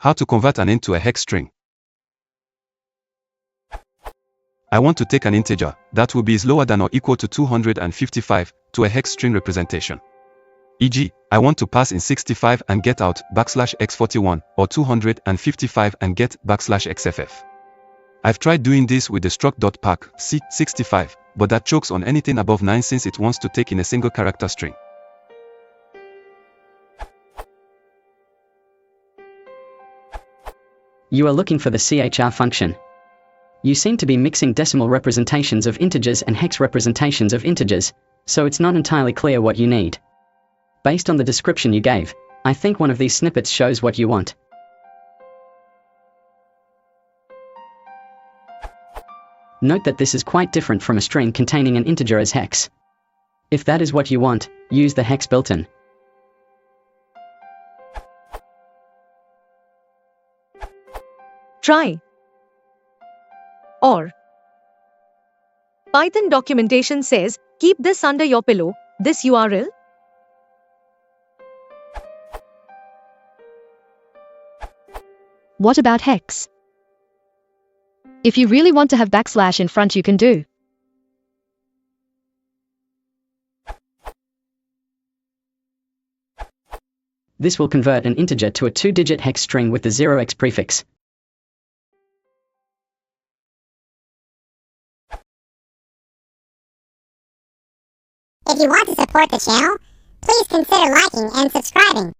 How to convert an int to a hex string. I want to take an integer that will be is lower than or equal to 255 to a hex string representation. E.g., I want to pass in 65 and get out \x41 or 255 and get \xff. I've tried doing this with the struct.pack c65, but that chokes on anything above 9 since it wants to take in a single character string. You are looking for the CHR function. You seem to be mixing decimal representations of integers and hex representations of integers, so it's not entirely clear what you need. Based on the description you gave, I think one of these snippets shows what you want. Note that this is quite different from a string containing an integer as hex. If that is what you want, use the hex built-in. Try. Or Python documentation says, keep this under your pillow, this URL. What about hex? If you really want to have backslash in front, you can do. This will convert an integer to a 2-digit hex string with the 0x prefix. If you want to support the channel, please consider liking and subscribing.